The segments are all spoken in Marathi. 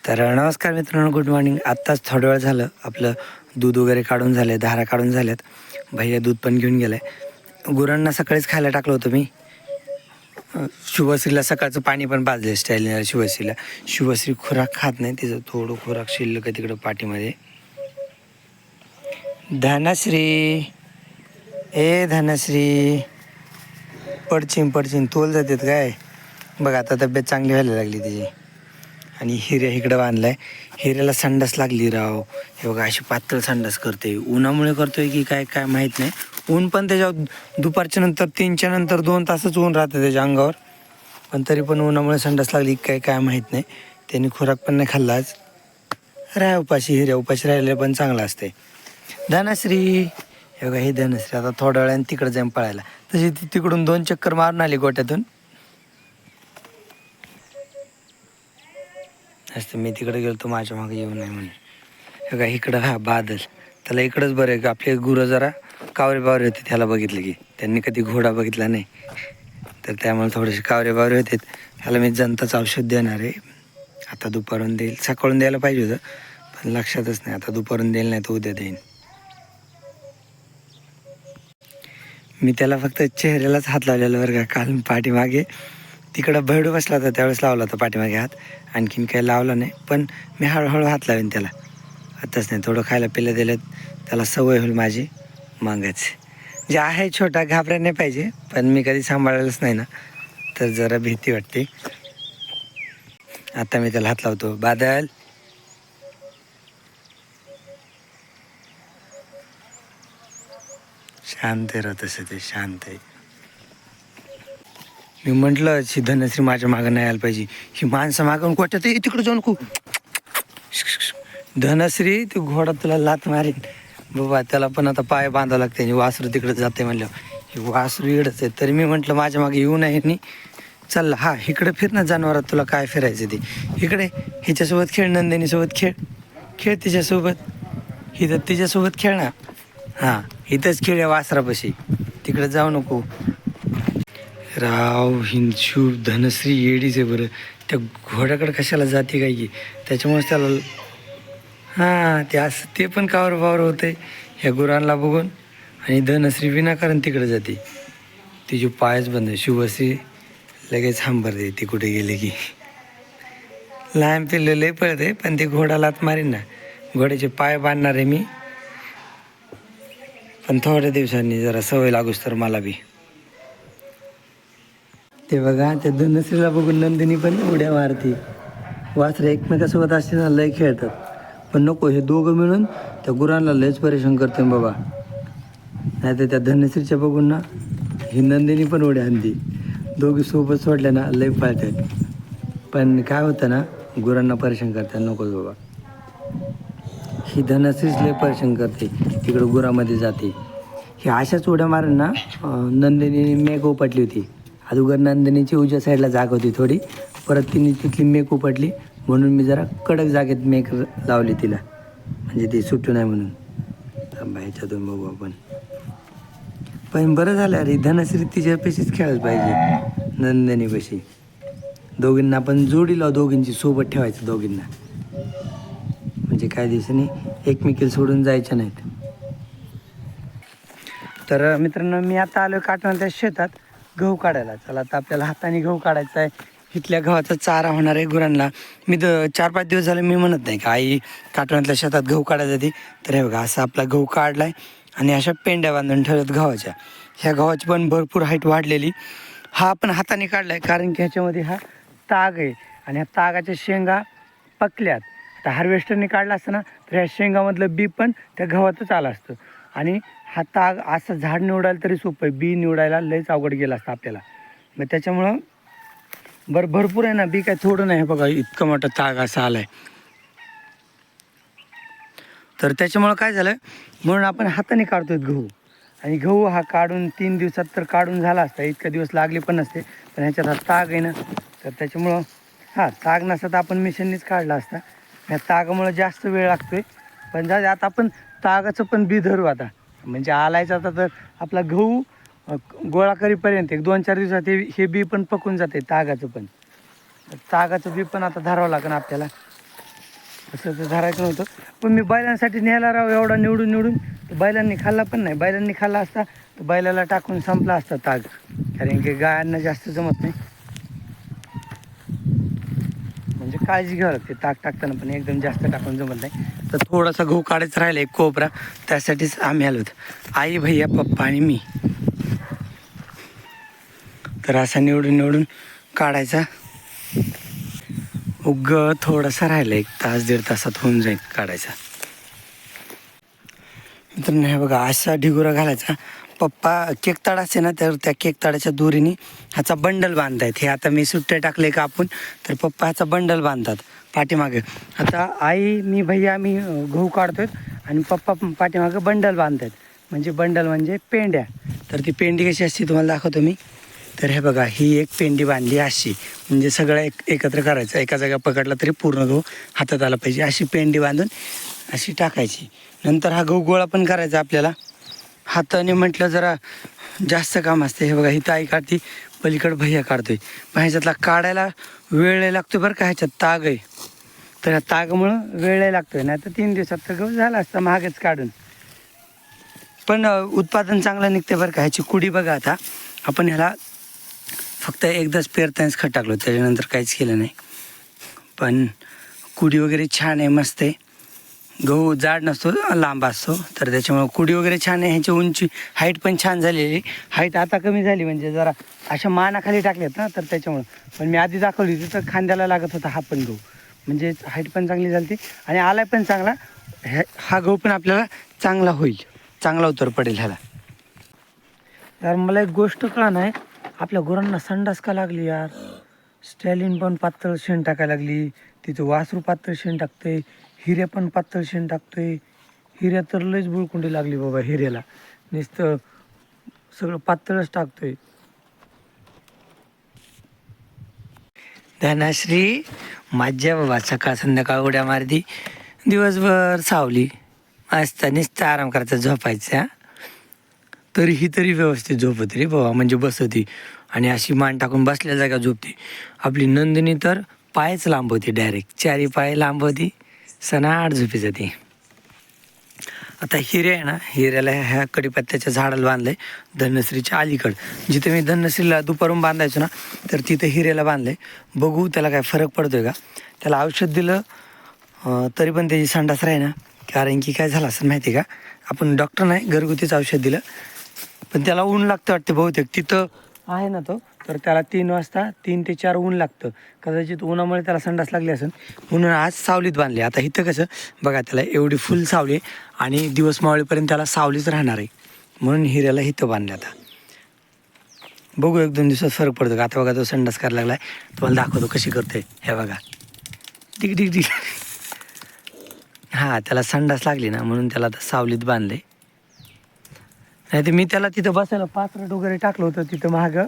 तर नमस्कार मित्रांनो, गुड मॉर्निंग. आत्ताच थोडा वेळ झालं आपलं दूध वगैरे काढून झाले, धारा काढून झाल्यात. भैया दूध पण घेऊन गेलाय. गुरांना सकाळीच खायला टाकलं होतं मी. शुभश्रीला सकाळचं पाणी पण पाजले स्टाईलने. शुभश्री खुराक खात नाही, तिचं थोडं खुराक शिल्लक आहे तिकडं पाठीमध्ये. धनश्री, ए धनश्री, पडचिन तोल जातात काय बघ. आता तब्येत चांगली व्हायला लागली तिची. आणि हिऱ्या इकडं बांधलाय. हिऱ्याला संडास लागली राव. हे बघा अशी पातळ संडास करते. उन्हामुळे करतोय की काय काय माहीत नाही. ऊन पण त्याच्यावर दुपारच्या नंतर 3च्या नंतर 2 तासच ऊन राहतं त्याच्या अंगावर. पण तरी पण उन्हामुळे संडास लागली काय काय माहीत नाही. त्यांनी खुराक पण नाही खाल्ला आज. हिऱ्या उपाशी राहिलेलं पण चांगलं असते. धनश्री, हे बघा ही धनश्री आता थोड्या वेळाने तिकडं जाऊन पळायला. तशी ती तिकडून 2 चक्कर मारून आली गोट्यातून. असतं मी तिकडे गेलो तो माझ्या मागे येऊ नये म्हणून. हे काय इकडं हा बादल, त्याला इकडंच बरं आहे का आपले गुरं जरा कावरे बावरे होते. त्याला बघितलं की त्यांनी कधी घोडा बघितला नाही, तर त्यामुळे थोडेसे कावरे बावरे होते. ह्याला मी जंताचं औषध देणार आहे. आता दुपारून देईल. सकाळून द्यायला पाहिजे होतं पण लक्षातच नाही. आता दुपारून देईल, नाही तर उद्या देईन. मी त्याला फक्त चेहऱ्यालाच हात लावलेला बरं का. काल पाठीमागे तिकडं भैडू बसला होता त्यावेळेस लावला होता पाठीमागे हात. आणखीन काही लावला नाही, पण मी हळूहळू हात लावेन त्याला. आताच नाही, थोडं खायला पिलं दिलं त्याला सवय होईल माझी मागायची. जे आहे छोटा, घाबरायला नाही पाहिजे, पण मी कधी सांभाळलेलंच नाही ना, तर जरा भीती वाटते. आता मी त्याला हात लावतो. बादल, शांत राह. तसं ते शांत आहे. मी म्हटलं धनश्री माझ्या मागं नाही यायला पाहिजे. ही माणसं मागून कोट्यात तिकडे जाऊन खूप धनश्री, ती घोडा तुला लात मारेन बाबा. त्याला पण आता पाय बांधावं लागते आणि वासरू तिकडे जाते म्हणलं. हे वासरू इकडंच आहे, तरी मी म्हटलं माझ्या मागे येऊ नये. नी चल हा इकडे फिर ना जनावरात, तुला काय फिरायचं ते इकडे. हिच्यासोबत खेळ, नंदिनीसोबत खेळ तिच्यासोबत. हिथं तिच्यासोबत खेळ ना. हां इथंच खेळ या वासरापाशी, तिकडे जाऊ नको. राव हिंदशू धनश्री येडीच आहे बरं. त्या घोड्याकडे कशाला जाते काय की, त्याच्यामुळेच त्याला हां ते पण कावर बावर होते ह्या गुरांना बघून. आणि धनश्री विनाकारण तिकडे जाते. तिची पायच बंद आहे. शुभश्री लगेच दे ती कुठे गेले की. लहान पिल्लं लय पळते, पण ते घोडा लात मारीन ना. घोड्याचे पाय बांधणार आहे मी, पण थोड्या दिवसांनी जरा सवय लागूच तर मला बी. ते बघा त्या धनश्रीला बघून नंदिनी पण उड्या मारते. वासरे एकमेकासोबत असते ना, लय खेळतात. पण नको, हे दोघं मिळून त्या गुरांना लयच परेशान करते बाबा. नाही तर त्या धनश्रीच्या बघून ना ही नंदिनी पण उड्या आणते. दोघी सोबत सोडल्या ना लय पळतात. पण काय होतं ना, गुरांना परेशान करतात. नको बाबा, ही धनश्रीच लय परेशान करते. तिकडं गुरामध्ये जाते. ही अशाच उड्या मारून ना नंदिनी मेघ उपटली होती. अगोदर नंदिनीची उजव्या साईडला जागा होती थोडी, परत तिने तिथली मेक उपटली. म्हणून मी जरा कडक जागेत मेक लावली तिला, म्हणजे ती सुटू नाही म्हणून. थांबा ह्याच्यातून बघू आपण. पण बरं झालं अरे, धनश्री तिच्यापाशीच खेळायला पाहिजे, नंदिनीपाशी. दोघींना आपण जोडी लाव, दोघींची सोबत ठेवायचं दोघींना, म्हणजे काही दिवसांनी एकमेकीला सोडून जायच्या नाहीत. तर मित्रांनो, मी आता आलो काटवणाच्या शेतात गहू काढायला. चला आता आपल्याला हाताने गहू काढायचा आहे. इथल्या गव्हाचा चारा होणार आहे गुरांना. मी 4-5 दिवस झाले मी म्हणत नाही का आई काटवणातल्या शेतात गहू काढायला जाते. तर हे बघा असा आपला गहू काढला आहे आणि अशा पेंड्या बांधून ठेवल्यात गव्हाच्या. ह्या गव्हाची पण भरपूर हाईट वाढलेली. हा आपण हाताने काढला आहे कारण की ह्याच्यामध्ये हा ताग आहे आणि ह्या तागाच्या शेंगा पकल्यात. आता हार्वेस्टरने काढला असतं ना, तर ह्या शेंगामधलं बी पण त्या गव्हातच आलं असतं. आणि हा ताग असं झाड निवडायला तरी सोपं आहे, बी निवडायला लयच अवघड गेलं असतं आपल्याला. मग त्याच्यामुळं भरपूर आहे ना, बी काय थोडं नाही. बघा इतकं मोठं ताग असा आला आहे. तर त्याच्यामुळं काय झालं, म्हणून आपण हाताने काढतोय गहू. आणि गहू हा काढून 3 दिवसात तर काढून झाला असता, इतका दिवस लागले पण नसते. पण ह्याच्यात हा ताग आहे ना, तर त्याच्यामुळं ताग नसता तर आपण मिशननीच काढला असता. ह्या तागामुळं जास्त वेळ लागतोय. पण जा आता आपण तागाचं पण बी धरू आता. म्हणजे आलायचं आता, तर आपला गहू गोळा करीपर्यंत 1-2-4 दिवसात हे बी पण पकून जाते तागाचं पण. तागाचं बी पण आता धरावं लागेल आपल्याला. असं तर धरायचं नव्हतं. पण मी बैलांसाठी न्यायला राव एवढा निवडून निवडून, बैलांनी खाल्ला पण नाही. बैलांनी खाल्ला असता तर बैलाला टाकून संपला असता ताग, कारण की गायांना जास्त जमत नाही. म्हणजे काळजी घ्यावं लागते ताक टाकताना, पण एकदम जास्त टाकून जमत नाही. तर थोडासा गहू काढायचा राहिला एक कोपरा, त्यासाठीच आम्ही आलो होतो, आई, भैया, पप्पा आणि मी. तर असा निवडून निवडून काढायचा. उग थोडासा राहिला, 1 तास 1.5 तासात होऊन जाईल काढायचा. मित्रांनो हे बघा, असा ढिगुरा घालायचा. पप्पा केक ताड असते ना, तर त्या केक ताडाच्या दोरीने ह्याचा बंडल बांधतायत. हे आता मी सुट्टे टाकले कापून, तर पप्पा ह्याचा बंडल बांधतात पाठीमागे. आता आई, मी, भैया आम्ही गहू काढतोय आणि पप्पा पाठीमागे बंडल बांधतायत. म्हणजे बंडल म्हणजे पेंड्या. तर ती पेंडी कशी असते तुम्हाला दाखवतो मी. तर हे बघा, ही एक पेंडी बांधली अशी, म्हणजे सगळं एकत्र करायचं. एका जागा पकडला तरी पूर्ण गहू हातात आला पाहिजे, अशी पेंडी बांधून अशी टाकायची. नंतर हा गहू गोळा पण करायचा आपल्याला. हाताने म्हटलं जरा जास्त काम असते. हे बघा, इथं आई काढते, पलीकडे भैया काढतोय. पण ह्याच्यातला काढायला वेळ लागतो बरं का. ह्याच्यात ताग आहे, तर ह्या तागामुळं वेळ लागतोय. नाही तर 3 दिवसात तर गहू झाला असता महागच काढून. पण उत्पादन चांगलं निघते बरं का. ह्याची कुडी बघा. आता आपण ह्याला फक्त एकदाच पेरतानाच खत टाकलो, त्याच्यानंतर काहीच केलं नाही. पण कुडी वगैरे छान आहे, मस्त आहे. गहू जाड नसतो, लांब असतो, तर त्याच्यामुळे कुडी वगैरे छान आहे. ह्याची उंची, हाईट पण छान झालेली. हाईट आता कमी झाली, म्हणजे जरा अशा मानाखाली टाकल्यात ना, तर त्याच्यामुळं. पण मी आधी दाखवली होती तर खांद्याला लागत होता हा पण गहू, म्हणजे हाईट पण चांगली झाली आणि आलाय पण चांगला. हा गहू पण आपल्याला चांगला होईल, चांगला उतर पडेल ह्याला. यार मला एक गोष्ट कळा नाही, आपल्या गुरांना संडास का लागली यार. स्टॅलिन पण पातळ शेण टाकायला लागली, तिथं वासरू पातळ शेण टाकतंय, हिऱ्या पण पातळ शेण टाकतोय. हिऱ्या तर लयच बुळकुंडी लागली बाबा. हिऱ्याला नुसतं सगळं पातळच टाकतोय. धनाश्री माझ्या बाबा सकाळ संध्याकाळ उड्या मारती, दिवसभर सावली असता, नुसतं आराम करायचा, झोपायचा. तरी व्यवस्थित झोपत रे बाबा, म्हणजे बसती आणि अशी मान टाकून बसल्या जागा झोपते. आपली नंदिनी तर पायच लांब होती, डायरेक्ट 4 पाय लांब होती, सनाट झोपी जाते. आता हिरे आहे ना, हिऱ्याला ह्या कडीपत्त्याच्या झाडाला बांधलंय धनश्रीच्या अलीकडं. जिथे मी धनश्रीला दुपारून बांधायचो ना, तर तिथं हिऱ्याला बांधलंय. बघू त्याला काय फरक पडतोय का. त्याला औषध दिलं तरी पण त्याची संडास राही ना, कारण की काय झालं असं माहिती आहे का. आपण डॉक्टर नाही, घरगुतीच औषध दिलं, पण त्याला ऊन लागतं वाटते बहुतेक. तिथं आहे ना तो, तर त्याला 3 वाजता 3 ते 4 ऊन लागतं. कदाचित उन्हामुळे त्याला संडास लागली असेल, म्हणून आज सावलीत बांधले. आता इथं कसं बघा, त्याला एवढी फुल सावली आणि दिवस मावळीपर्यंत त्याला सावलीच राहणार आहे, म्हणून हिऱ्याला इथं बांधले. आता बघू 1-2 दिवसात फरक पडतो का. आता बघा तो संडास करायला लागलाय, तुम्हाला दाखवतो कशी करते. हे बघा, डिग डिग डिग. हां, त्याला संडास लागली ना, म्हणून त्याला आता सावलीत बांधले. नाही तर मी त्याला तिथं बसायला पात्रट वगैरे टाकलं होतं तिथं मागं,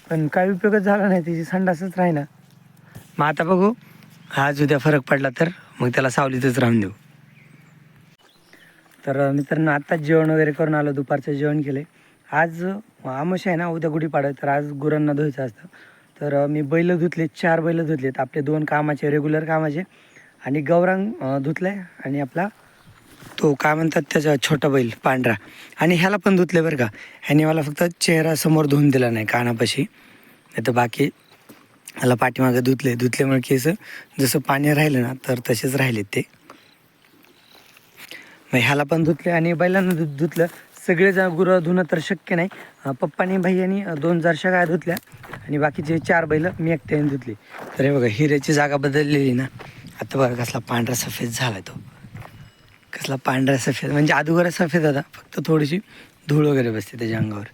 पण काही उपयोगच झाला नाही, त्याची संडासच राहीना. मग आता बघू, आज उद्या फरक पडला तर मग त्याला सावलीतच राहून देऊ. तर मित्रांनो आत्ताच जेवण वगैरे करून आलो, दुपारचं जेवण केलं. आज आमोशा आहे ना, उद्या गुढीपाडवा, तर आज गुरांना धुवायचं असतं. तर मी बैल धुतले, 4 बैल धुतलेत, आपले 2 कामाचे, रेग्युलर कामाचे, आणि गौरांग धुतलं आहे, आणि आपला तो काय म्हणतात त्याचा छोटा बैल पांढरा, आणि ह्याला पण धुतले बरं का. ह्याने मला फक्त चेहरा समोर धुवून दिला नाही, कानापाशी, नाही तर बाकी ह्याला पाठीमागं धुतल्यामुळे केस जसं पाणी राहिलं ना, तर तसेच राहिलेत ते. मग ह्याला पण धुतले आणि बैलांना धुतलं. सगळेजण गुरं धुणं तर शक्य नाही. पप्पानी भैयानी 2 जर्शा गाय धुतल्या आणि बाकीचे 4 बैल मी एकट्याने धुतले. तर हे बघा, हिऱ्याची जागा बदललेली ना, आता बघा कसला पांढरा सफेद झाला तो. कसला पांढरा सफेद, म्हणजे अगोदर सफेद होता, फक्त थोडीशी धूळ वगैरे बसते त्याच्या अंगावर.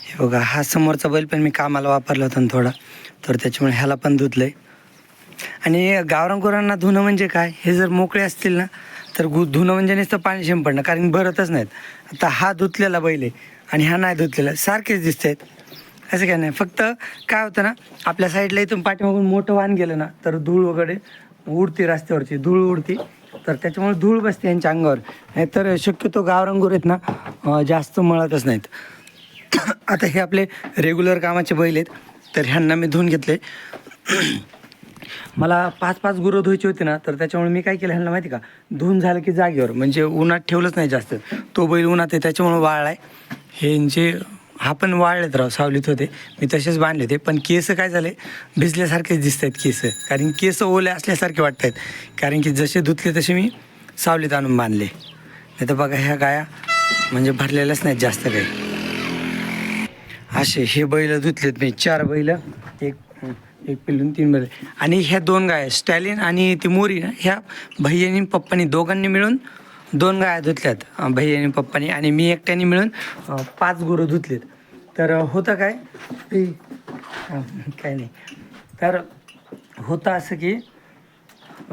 हे बघा, हा समोरचा बैल पण मी कामाला वापरला होता ना थोडा, तर त्याच्यामुळे ह्याला पण धुतलंय. आणि गावरान गुरांना धुणं म्हणजे काय, हे जर मोकळे असतील ना, तर धुणं म्हणजे नुसतं पाणी शिंपडणं, कारण भरतच नाहीत. आता हा धुतलेला बैल आहे आणि हा नाही धुतलेला, सारखेच दिसत आहेत, असं काय नाही. फक्त काय होतं ना, आपल्या साईडला इथून पाठीमागून मोठं वाहन गेलं ना, तर धूळ वगैरे उडते, रस्त्यावरची धूळ उडते, तर त्याच्यामुळे धूळ बसते यांच्या अंगावर. नाहीतर शक्यतो गावरान गुरं आहेत ना, जास्त मळतच नाहीत. आता हे आपले रेग्युलर कामाचे बैल आहेत, तर ह्यांना मी धुवून घेतले. मला 5-5 गुरं धुवायची होती ना, तर त्याच्यामुळे मी काय केलं ह्यांना माहिती का, धुवून झालं की जागेवर, म्हणजे उन्हात ठेवलंच नाही जास्त. तो बैल उन्हात आहे त्याच्यामुळे वाळलाय. हे हा पण वाळलेत राव, सावलीत होते मी तसेच बांधले होते. पण केस काय झाले, भिजल्यासारखेच दिसत आहेत केस, कारण केस ओले असल्यासारखे वाटत आहेत, कारण की जसे धुतले तसे मी सावलीत आणून बांधले. नाही तर बघा ह्या गाया म्हणजे भरलेल्याच नाहीत जास्त काही. असे हे बैल धुतलेत मी, 4 बैल, एक पिल्लून 3 बैल. आणि ह्या 2 गाय स्टॅलिन आणि ती मोरी ना, ह्या भैयानी पप्पानी दोघांनी मिळून 2 गाया धुतल्यात, भैयानी पप्पानी. आणि मी एकट्याने मिळून 5 गुरं धुतलेत. तर होतं काय ते काय नाही, तर होतं असं की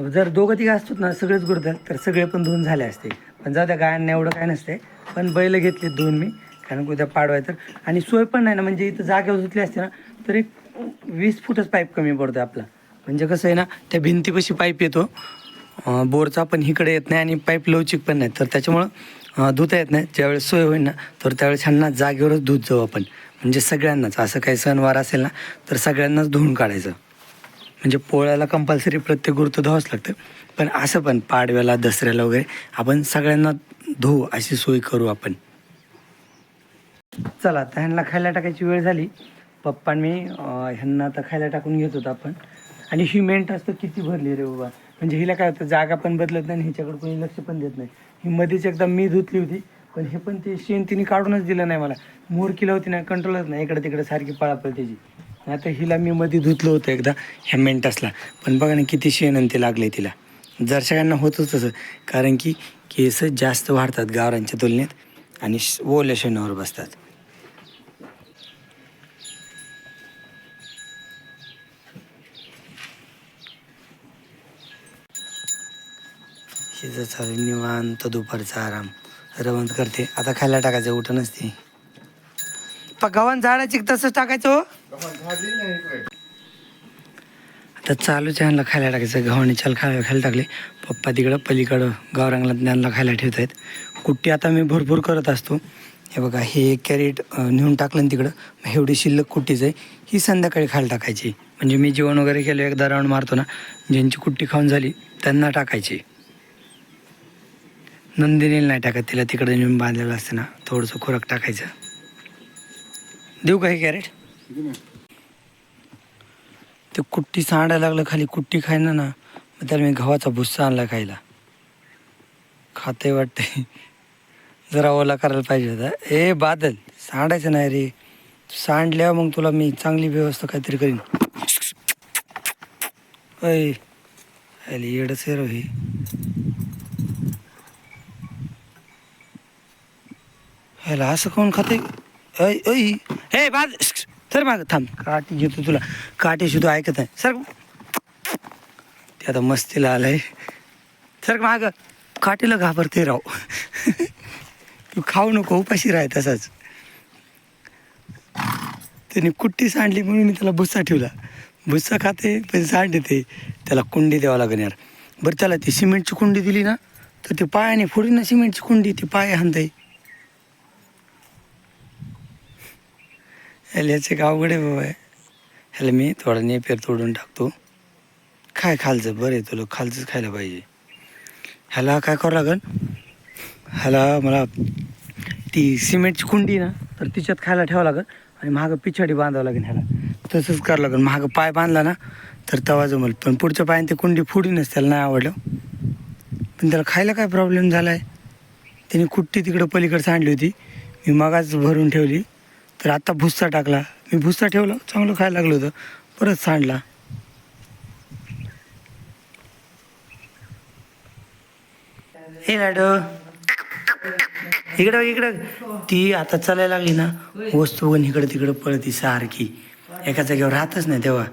जर दोघं तिघं असतात ना सगळेच गुरं, तर सगळे पण धुवून झाले असते. पण जाऊ त्या गायांना एवढं काय नसते. पण बैल घेतले धुवून मी, कारण उद्या पाडवाय तर. आणि सोय पण नाही ना, म्हणजे इथं जागेवर धुतली असते ना तर एक 20 फूटच पाईप कमी पडतो आपला. म्हणजे कसं आहे ना, त्या भिंतीपाशी पाईप येतो बोरचा, पण इकडे येत नाही आणि पाईप लवचिक पण नाही, तर त्याच्यामुळं धुता येत नाही. ज्यावेळेस सोय होईल ना तर त्यावेळेस ह्यांना जागेवरच धुत जाऊ आपण, म्हणजे सगळ्यांनाच. असं काही सणवार असेल ना तर सगळ्यांनाच धुवून काढायचं. म्हणजे पोळ्याला कंपल्सरी प्रत्येक गुरं धुवावंच लागतं, पण असं पण पाडव्याला दसऱ्याला वगैरे आपण सगळ्यांना धुवू अशी सोय करू आपण. चला आता ह्यांना खायला टाकायची वेळ झाली. पप्पा मी ह्यांना आता खायला टाकून घेत होतो आपण. आणि ही मेंट असतं किती भरली रे बाबा, म्हणजे हिला काय होतं, जागा पण बदलत नाही आणि ह्याच्याकडे कोणी लक्ष पण देत नाही. ही मध्येच एकदा मी धुतली होती, पण हे पण ते शेण तिने काढूनच दिलं नाही मला. मोर किला होती ना, कंट्रोलच नाही, इकडे तिकडे सारखी पळापळ त्याची. आता हिला मी मध्ये धुतलं होतं एकदा ह्या मेंटसला, पण बघा ना किती शेण आणि ते लागले तिला. जरशा होतंच तसं, कारण की केस जास्त वाढतात गावरांच्या तुलनेत आणि ओल्या शेणावर बसतात. शिजत चालू निवांत दुपारचा आराम. रवंत करते आता, खायला टाकायचं उठं नसते. गव्हाण झाडाची तसंच टाकायचं हो. आता चालूच ह्यांना खायला टाकायचं. गव्हाणी चाल खायला टाकले. पप्पा तिकडं पलीकडं गावरांगला ज्ञानला खायला ठेवत आहेत. कुट्टी आता मी भरपूर करत असतो. हे बघा हे 1 कॅरेट नेऊन टाकलं तिकडं, एवढी शिल्लक कुट्टीच आहे, ही संध्याकाळी खायला टाकायची. म्हणजे मी जेवण वगैरे केलं एकदा राऊंड मारतो ना, ज्यांची कुट्टी खाऊन झाली त्यांना टाकायची. नंदिनीला नाही टाकत, तिला तिकडे नेऊन बांधलेलं असतं ना, थोडंसं खुराक टाकायचं. देऊ का हे कॅरेट? ते कुट्टी सांडायला लागलं खाली, कुट्टी खायना ना, मग त्याला मी गव्हाचा भुस्सा आणला खायला. खाते वाटते, जरा ओला करायला पाहिजे होता. ए बादल, सांडायचं नाही रे, सांडल्या मग तुला मी चांगली व्यवस्था काहीतरी करीन. अय येडच आहे रो हे. ह्याला असं कोण खाते? ऐ ऐ हे बाद सर माग थांब, काठी घेतो तुला. काठी सुद्धा ऐकत आहे सर. ते आता मस्तीला आलाय सर माग. काठीला घाबरते राव. तू खाऊ नको, उपाशी राह तसाच. त्याने कुट्टी सांडली म्हणून मी त्याला भुस्सा ठेवला. भुस्सा खाते पण सांडते, त्याला कुंडी द्यावं लागेल यार. बरं त्याला ती सिमेंटची कुंडी दिली ना तर ते पायाने फोडी ना सिमेंटची कुंडी, ती पाय हाणते. ह्याचे एक अवघड आहे बाबा. ह्याला मी थोडा नेपेर तोडून टाकतो. काय खालचं बरं आहे, तुला खालचंच खायला पाहिजे. ह्याला काय करावं लागेल, ह्याला मला ती सिमेंटची कुंडी ना तर तिच्यात खायला ठेवावं लागेल आणि मागं पिछाडी बांधावं लागेल. ह्याला तसंच करावं लागेल. मागं पाय बांधला ना तर तवा जमल, पण पुढच्या पायाने ते कुंडी फोडीनच, त्याला नाही आवडलं. पण त्याला खायला काय प्रॉब्लेम झाला आहे, त्याने कुट्टी तिकडं पलीकडे सांडली होती, मी मगाच भरून ठेवली, तर आत्ता भुस्सा टाकला. मी भुस्सा ठेवला, चांगलं खायला लागलं होतं, परत सांडला. हे लाडो इकडं इकडं. ती आता चालायला लागली ना, वस्तू पण इकडं तिकडं पळती सारखी, एका जागेवर राहतच नाही, तेव्हा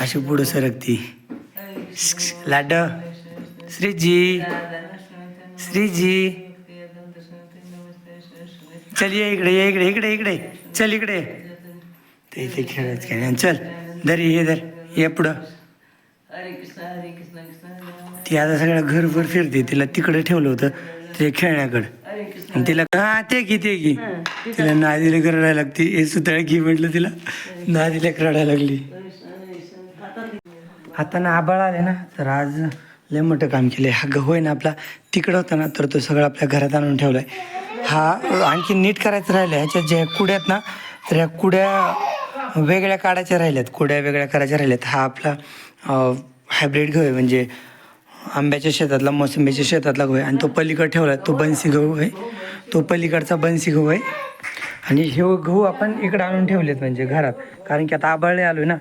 अशी पुढं सरकती. लाड श्रीजी श्रीजी चल ये इकडे, ये इकडे, इकडे इकडे चल इकडे. ते इथे खेळत खेळ चल दरी ये दर ये पुढं. ती आता सगळं घरभर फिरते, तिला तिकडे ठेवलं होतं ते खेळण्याकडं, तिला हा ते की तिला नादीला रडायला लागते. हे सुतळ की म्हटलं तिला, नादीला रडायला लागली. आता ना आबाळ आले ना तर आज लय मोठं काम केलं आहे. हा गहू आहे ना आपला तिकडं होता ना तर तो सगळं आपल्या घरात आणून ठेवला आहे. हा आणखी नीट करायचं राहिलं आहे. ह्याच्यात ज्या कुड्या आहेत ना तर ह्या कुड्या वेगळ्या काढायच्या राहिल्यात, कुड्या वेगळ्या करायच्या राहिल्यात. हा आपला हायब्रिड गहू आहे, म्हणजे आंब्याच्या शेतातला, मोसंबीच्या शेतातला गहू आहे. आणि तो पलीकडे ठेवला आहे तो बनसी गहू आहे, तो पलीकडचा बनसी गहू आहे. आणि हे गहू आपण इकडं आणून ठेवलेत म्हणजे घरात, कारण की आता आबाळले आलो आहे ना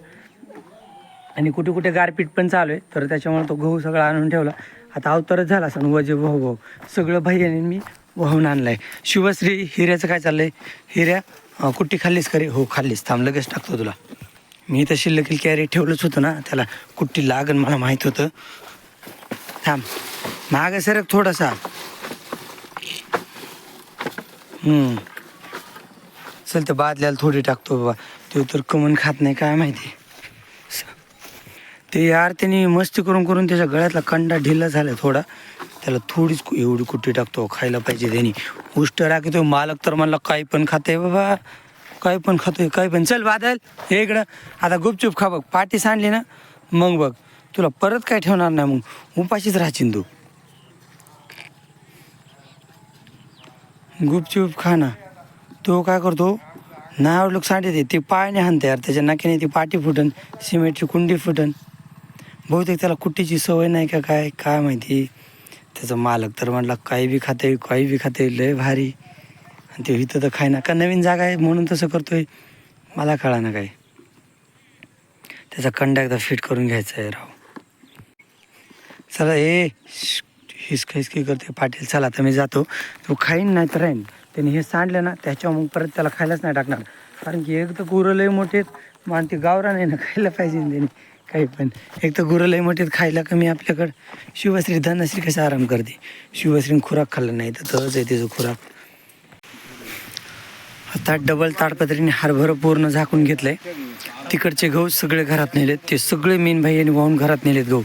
आणि कुठे कुठे गारपीट पण चालू आहे, तर त्याच्यामुळे तो गहू सगळा आणून ठेवला. आता अवतरच झाला असं वजे वाहू सगळं भैयाने मी वाहून आणलं आहे. शिवश्री हिऱ्याचं काय चाललं आहे? हिऱ्या कुट्टी खाल्लीस का रे? हो खाल्लीस, थांब लगेच टाकतो तुला. मी तर शिल्लक कॅरी ठेवलंच होतं ना, त्याला कुट्टी लागन मला माहीत होतं. थांब मागं सरक थोडासा. चल तर बादल्याला थोडी टाकतो बाबा, तो तर कमून खात नाही काय माहिती. ते यार त्यांनी मस्ती करून करून त्याच्या गळ्यातला कंडा ढिला झाला थोडा, त्याला थोडीच एवढी कुट्टी टाकतो, खायला पाहिजे त्यांनी. उष्ट राखतो मालक तर म्हणला काही पण खाते बाबा, काही पण खातोय काही पण. चल बादल हे इकडं, आता गुपचूप खा बघ, पाठी सांडली ना मग बघ तुला परत काय ठेवणार नाही, मग उपाशीच राहशील तू. गुपचूप खा ना. तो काय करतो, नाही आवडलं सांडते ते पायाने हाणते यार, त्याच्या नाक्याने ती पाठी फुटन, सिमेंटची कुंडी फुटन. बहुतेक त्याला कुट्टीची सवय नाही का काय काय माहिती. त्याचा मालक तर म्हणला काही बी खाते काही बी खाते, लय भारी. आणि ते इथं तर खाय ना का नवीन जागा आहे म्हणून तसं करतोय, मला कळा ना काय. त्याचा कंडा एकदा फिट करून घ्यायचा आहे राव. चला हिसकी करते पाटील. चला आता मी जातो, तो खाईन नाही तर राहीन. त्याने हे सांडलं ना त्याच्यावर मग परत त्याला खायलाच नाही टाकणार, कारण की एक तर गुरं लय मोठे आहेत, मग ते गावरा नाही ना खायला पाहिजे त्यांनी काही पण. एक तर गुरं लय मोठे आहेत, खायला कमी आपल्याकडं. शिवश्री धनश्री कसा आराम करते, शिवश्रीने खुराक खाल्ला नाही तर तसंच आहे तिचं खुराक. आता डबल ताडपत्रीने हरभरं पूर्ण झाकून घेतलंय. तिकडचे गहू सगळे घरात नेलेत, ते सगळे मीन भाई यांनी वाहून घरात नेलेत गहू.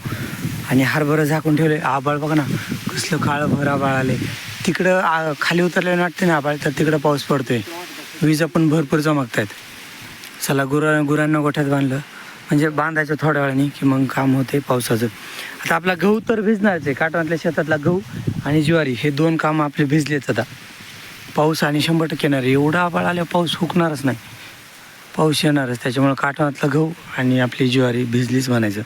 आणि हरभरं झाकून ठेवले. आबाळ बघा ना कसलं काळं भर आबाळ आले. तिकडं खाली उतरल्याने वाटते ना आबाळ, तर तिकडं पाऊस पडतोय, विजा पण भरपूर चमकतायत. चला गुरांना गोठ्यात बांधलं म्हणजे बांधायचं थोड्या वेळाने की मग काम होते पावसाचं. आता आपला गहू तर भिजणारच आहे, काटवातल्या शेतातला गहू आणि ज्वारी हे दोन कामं आपले भिजलेच. आता पाऊस आणि 100% येणार आहे. एवढा आबाळ आल्यावर पाऊस हुकणारच नाही, पाऊस येणारच. त्याच्यामुळे काटवातला गहू आणि आपली ज्वारी भिजलीच म्हणायचं.